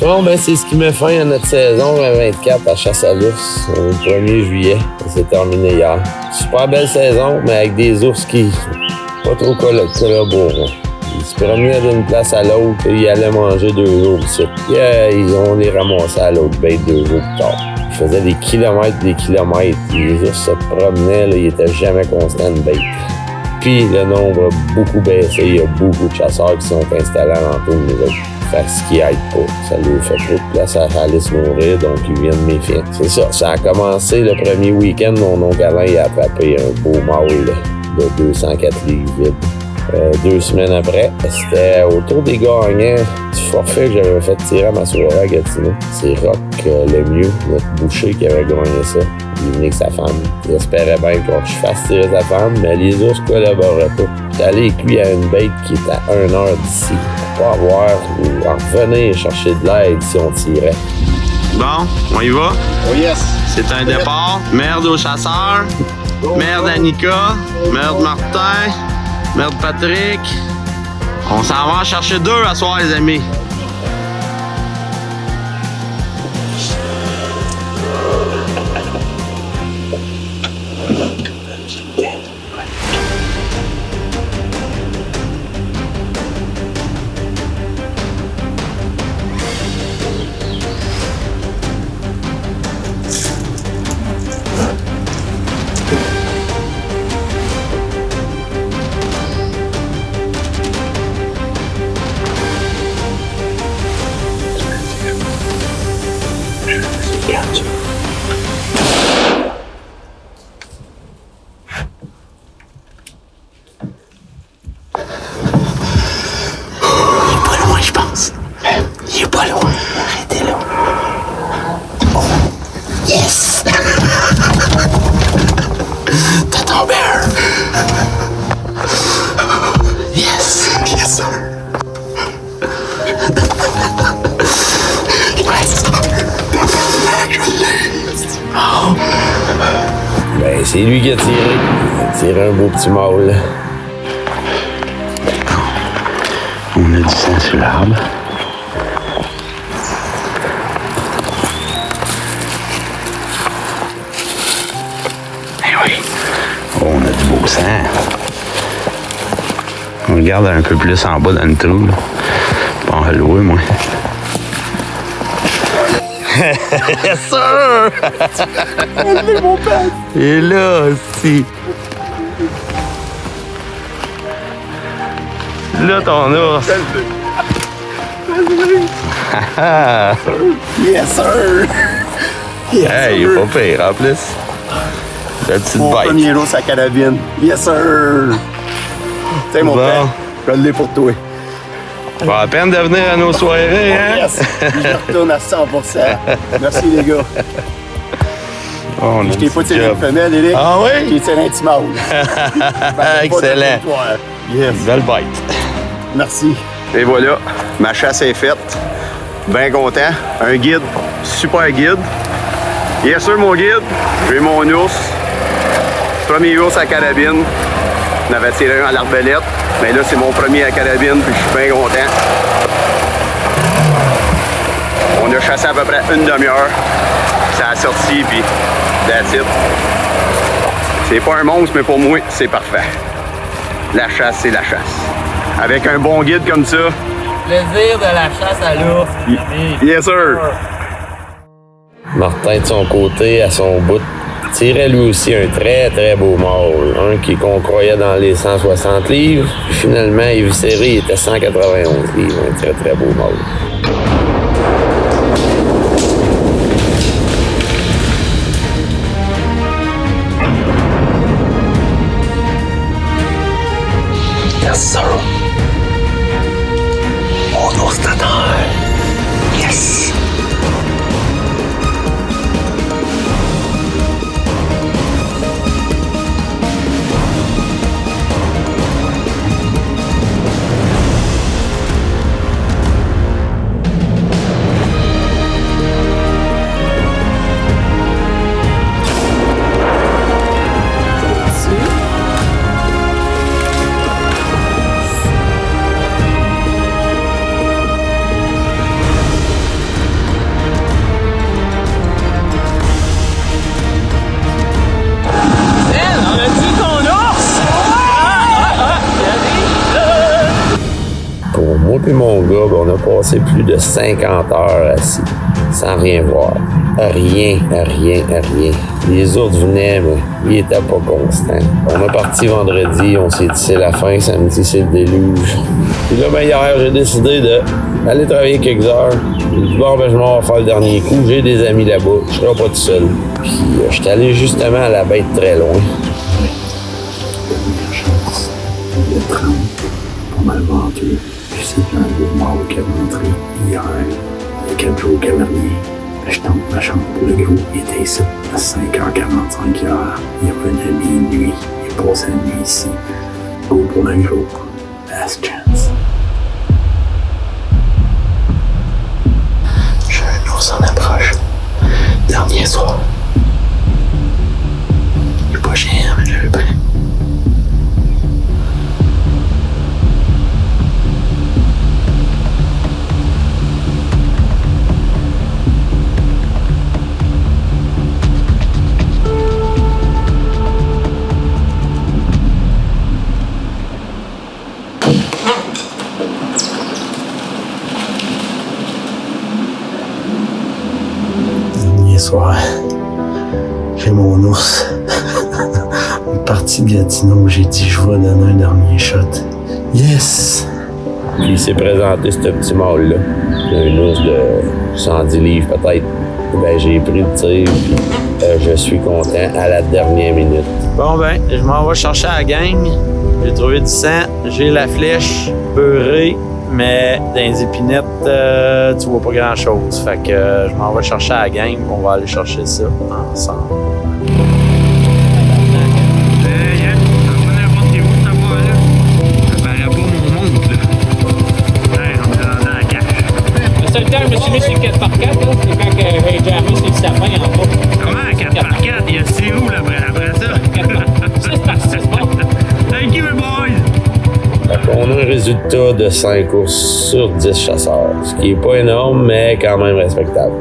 Bon, ben c'est ce qui met fin à notre saison 2024 à chasse à l'ours, le 1er juillet. Ça s'est terminé hier. Super belle saison, mais avec des ours qui pas trop collaborants. Ils se promenaient d'une place à l'autre, ils allaient manger 2 jours ici. Puis on les ramassait à l'autre bête 2 jours plus tard. Ils faisaient des kilomètres. Les ours se promenaient, là, ils étaient jamais constants de bête. Puis le nombre a beaucoup baissé, il y a beaucoup de chasseurs qui sont installés alentour de nous autres. Fait ce qui aide pas. Ça leur fait trop de place à aller se nourrir, donc ils viennent méfier. C'est ça. Ça a commencé le premier week-end, mon oncle Alain il a attrapé un beau mâle de 204 livres vide. 2 semaines après, c'était autour des gagnants du forfait que j'avais fait tirer à ma soirée à Gatineau. C'est Rock Lemieux, notre boucher, qui avait gagné ça. Il venait avec sa femme. Il espérait bien que je fasse tirer sa femme, mais les ours collaboraient pas. J'étais allé avec lui à une bête qui est à 1 heure d'ici. Pour avoir ou en revenir chercher de l'aide si on tirait. Bon, on y va? Oh yes! C'est un départ. Merde aux chasseurs. Merde Annika. Merde Martin. Merde Patrick. On s'en va en chercher 2 à soir, les amis. Ben, c'est lui qui a tiré. Il a tiré un beau petit mâle. On a du sang sur l'arbre. Eh oui. Oh, on a du beau sang. On regarde un peu plus en bas dans le trou. Là. Pas en louer, moi. Yes, sir! Et là aussi. Là, ton ours. Yes, sir! Yes, Hey, il est pas pire en plus. La petite mon bête. premier ours à carabine. Yes, sir! Tiens, mon Bon. père, je l'ai pour toi. Pas la peine de venir à nos soirées, hein? Yes! Je retourne à 100%. Merci, les gars. Oh, on a Je t'ai du pas tiré job. une femelle, Eric. Ah oui? J'ai tiré un petit mâle. Excellent. Yes. Belle bête. Merci. Et voilà, ma chasse est faite. Bien content. Un guide, super guide. Yes, sir, mon guide. J'ai mon ours. Premier ours à carabine. On avait tiré un à l'arbalète. Mais là, c'est mon premier à carabine, puis je suis bien content. On a chassé à peu près une demi-heure. Ça a sorti, puis that's it. C'est pas un monstre, mais pour moi, c'est parfait. La chasse, c'est la chasse. Avec un bon guide comme ça. Plaisir de la chasse à l'ours, les amis. Yes, sir! Martin, de son côté, à son bout, tirait lui aussi un très, très beau mâle. Un qu'on croyait dans les 160 livres. Puis finalement, éviscéré, il était 191 livres. Un très, très beau mâle. Yes, sir. Mon ours t'attend. Yes. passé plus de 50 heures assis, sans rien voir. Rien. Les autres venaient, mais ils étaient pas constants. On est parti vendredi, on s'est dit c'est la fin, samedi c'est le déluge. Puis là, ben, hier, j'ai décidé d'aller travailler quelques heures. J'ai dit bon, ben, je m'en vais faire le dernier coup. J'ai des amis là-bas, je serai pas tout seul. Puis je suis allé justement à la bête très loin. Il y a 30, pas mal vendu. Je sais qu'il y a un gros mort qui est rentré hier. Il y a 4 jours qu'il n'y avait rien. Je tente ma chambre pour le gros. Il était ici à 5h45 hier. Il revenait minuit. Il passait la nuit ici. Go pour le gros. Last chance. J'ai un ours en approche. Dernier soir. Il est pas géant, mais je le prends. Soir, j'ai mon ours. Une partie de Gatineau, j'ai dit je vais donner un dernier shot. Yes! Puis il s'est présenté ce petit mâle-là. Un ours de 110 livres peut-être. Ben j'ai pris le tir, puis je suis content à la dernière minute. Bon ben, je m'en vais chercher à la gang. J'ai trouvé du sang, j'ai la flèche beurrée, mais dans les épinettes, tu vois pas grand-chose. Fait que je m'en vais chercher à la gang, on va aller chercher ça ensemble. Le seul temps que je me suis mis sur le 4x4, c'est quand j'ai jamais sur le sapin en bas. Comment un 4x4? Il y a 6 roues après ça. 6x6, bon. Thank you, boys! On a un résultat de 5 courses sur 10 chasseurs, ce qui est pas énorme, mais quand même respectable.